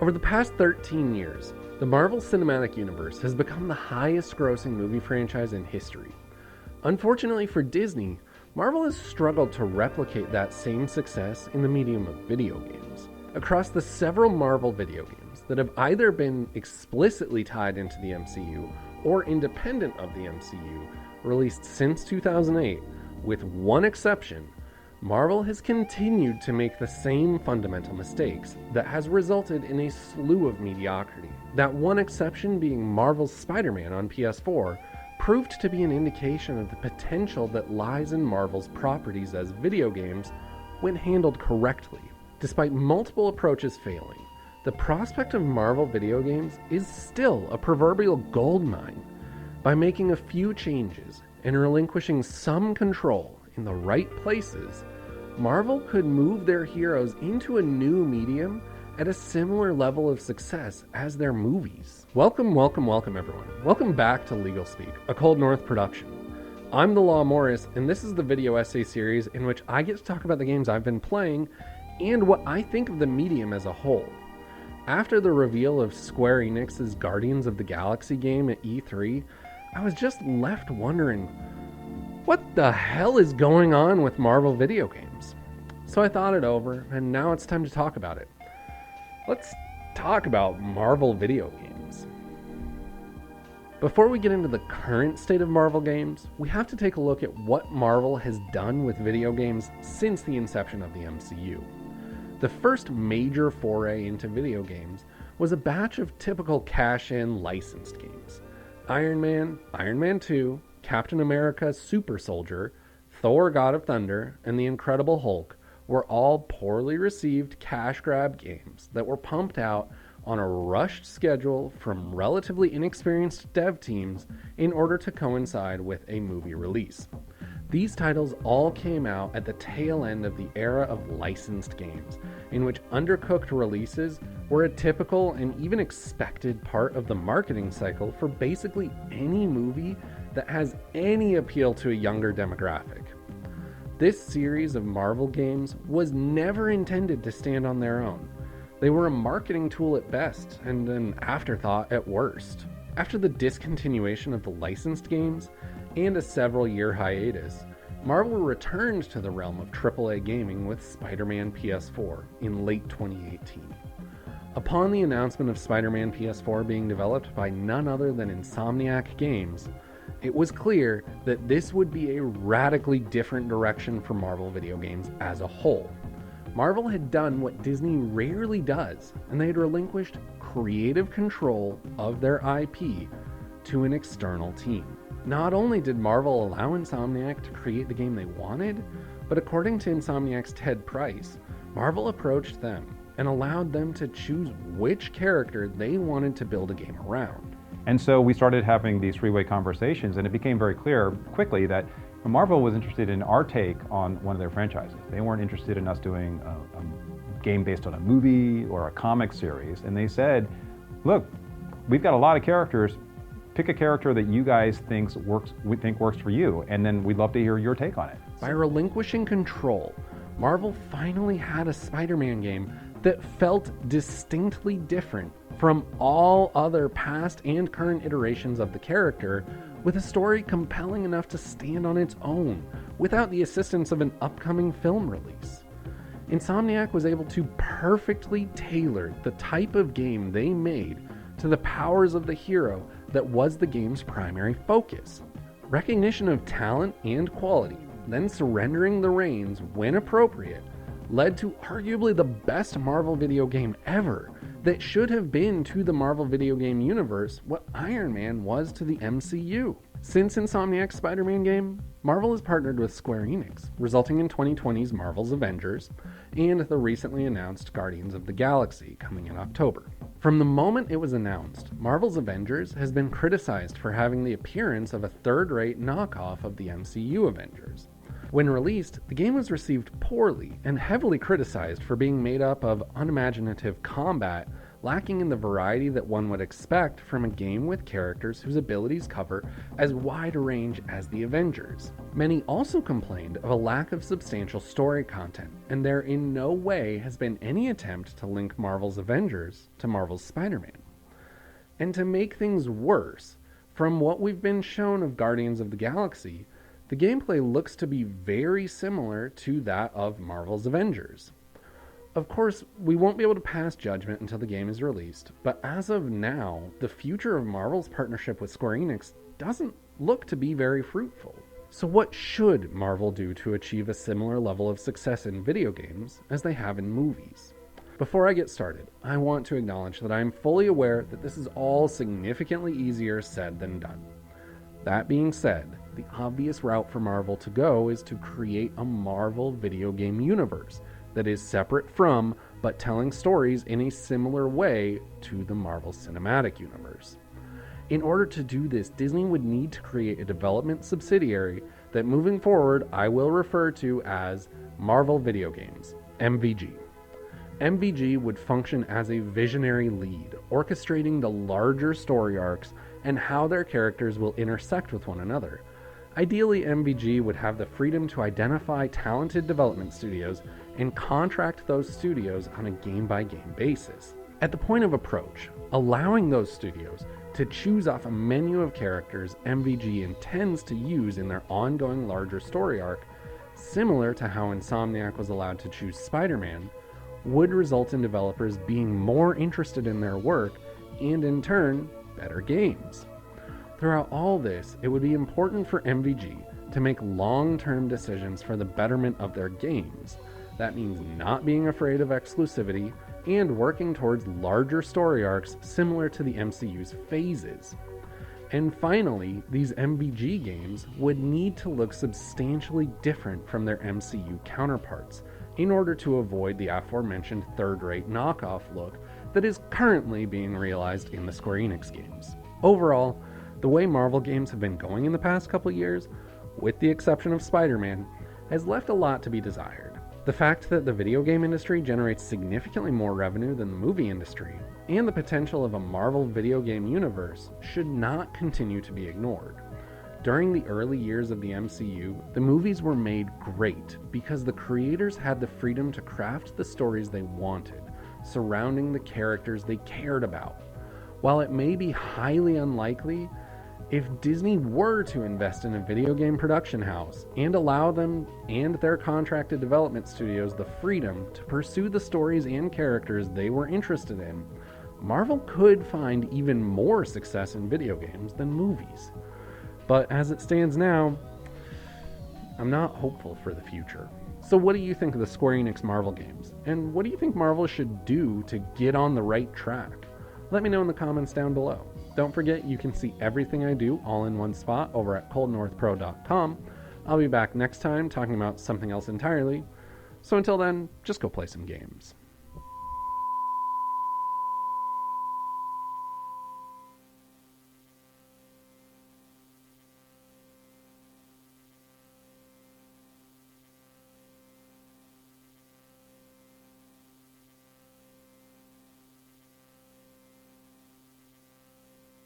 Over the past 13 years, the Marvel Cinematic Universe has become the highest-grossing movie franchise in history. Unfortunately for Disney, Marvel has struggled to replicate that same success in the medium of video games. Across the several Marvel video games that have either been explicitly tied into the MCU or independent of the MCU, released since 2008, with one exception, Marvel has continued to make the same fundamental mistakes that has resulted in a slew of mediocrity. That one exception being Marvel's Spider-Man on PS4 proved to be an indication of the potential that lies in Marvel's properties as video games when handled correctly. Despite multiple approaches failing, the prospect of Marvel video games is still a proverbial goldmine. By making a few changes and relinquishing some control in the right places, Marvel could move their heroes into a new medium at a similar level of success as their movies. Welcome everyone. Welcome back to LegalSpeak, a ColdNorth production. I'm the Law Morris, and this is the video essay series in which I get to talk about the games I've been playing and what I think of the medium as a whole. After the reveal of Square Enix's Guardians of the Galaxy game at E3, I was just left wondering, what the hell is going on with Marvel video games? So I thought it over, and now it's time to talk about it. Let's talk about Marvel video games. Before we get into the current state of Marvel games, we have to take a look at what Marvel has done with video games since the inception of the MCU. The first major foray into video games was a batch of typical cash-in licensed games. Iron Man, Iron Man 2, Captain America Super Soldier, Thor God of Thunder, and The Incredible Hulk were all poorly received cash grab games that were pumped out on a rushed schedule from relatively inexperienced dev teams in order to coincide with a movie release. These titles all came out at the tail end of the era of licensed games, in which undercooked releases were a typical and even expected part of the marketing cycle for basically any movie that has any appeal to a younger demographic. This series of Marvel games was never intended to stand on their own. They were a marketing tool at best and an afterthought at worst. After the discontinuation of the licensed games and a several-year hiatus, Marvel returned to the realm of AAA gaming with SpiderMan PS4 in late 2018. Upon the announcement of SpiderMan PS4 being developed by none other than Insomniac Games, it was clear that this would be a radically different direction for Marvel video games as a whole. Marvel had done what Disney rarely does, and they had relinquished creative control of their IP to an external team. Not only did Marvel allow Insomniac to create the game they wanted, but according to Insomniac's Ted Price, Marvel approached them and allowed them to choose which character they wanted to build a game around. And so we started having these three-way conversations, and it became very clear quickly that Marvel was interested in our take on one of their franchises. They weren't interested in us doing a game based on a movie or a comic series. And they said, look, we've got a lot of characters. Pick a character that you guys think works for you, and then we'd love to hear your take on it. By relinquishing control, Marvel finally had a Spider-Man game that felt distinctly different from all other past and current iterations of the character, with a story compelling enough to stand on its own without the assistance of an upcoming film release. Insomniac was able to perfectly tailor the type of game they made to the powers of the hero that was the game's primary focus. Recognition of talent and quality, then surrendering the reins when appropriate, led to arguably the best Marvel video game ever that should have been to the Marvel video game universe what Iron Man was to the MCU. Since Insomniac's Spider-Man game, Marvel has partnered with Square Enix, resulting in 2020's Marvel's Avengers and the recently announced Guardians of the Galaxy coming in October. From the moment it was announced, Marvel's Avengers has been criticized for having the appearance of a third-rate knockoff of the MCU Avengers. When released, the game was received poorly and heavily criticized for being made up of unimaginative combat lacking in the variety that one would expect from a game with characters whose abilities cover as wide a range as the Avengers. Many also complained of a lack of substantial story content, and there in no way has been any attempt to link Marvel's Avengers to Marvel's Spider-Man. And to make things worse, from what we've been shown of Guardians of the Galaxy, the gameplay looks to be very similar to that of Marvel's Avengers. Of course, we won't be able to pass judgment until the game is released, but as of now, the future of Marvel's partnership with Square Enix doesn't look to be very fruitful. So what should Marvel do to achieve a similar level of success in video games as they have in movies? Before I get started, I want to acknowledge that I am fully aware that this is all significantly easier said than done. That being said, the obvious route for Marvel to go is to create a Marvel video game universe that is separate from, but telling stories in a similar way to the Marvel Cinematic Universe. In order to do this, Disney would need to create a development subsidiary that moving forward I will refer to as Marvel Video Games, MVG. MVG would function as a visionary lead, orchestrating the larger story arcs and how their characters will intersect with one another. Ideally, MVG would have the freedom to identify talented development studios and contract those studios on a game-by-game basis. At the point of approach, allowing those studios to choose off a menu of characters MVG intends to use in their ongoing larger story arc, similar to how Insomniac was allowed to choose Spider-Man, would result in developers being more interested in their work and, in turn, better games. Throughout all this, it would be important for MVG to make long-term decisions for the betterment of their games. That means not being afraid of exclusivity and working towards larger story arcs similar to the MCU's phases. And finally, these MVG games would need to look substantially different from their MCU counterparts in order to avoid the aforementioned third-rate knockoff look that is currently being realized in the Square Enix games. Overall, the way Marvel games have been going in the past couple years, with the exception of Spider-Man, has left a lot to be desired. The fact that the video game industry generates significantly more revenue than the movie industry, and the potential of a Marvel video game universe should not continue to be ignored. During the early years of the MCU, the movies were made great because the creators had the freedom to craft the stories they wanted, surrounding the characters they cared about. While it may be highly unlikely, if Disney were to invest in a video game production house and allow them and their contracted development studios the freedom to pursue the stories and characters they were interested in, Marvel could find even more success in video games than movies. But as it stands now, I'm not hopeful for the future. So what do you think of the Square Enix Marvel games? And what do you think Marvel should do to get on the right track? Let me know in the comments down below. Don't forget, you can see everything I do all in one spot over at ColdNorthPro.com. I'll be back next time talking about something else entirely. So until then, just go play some games.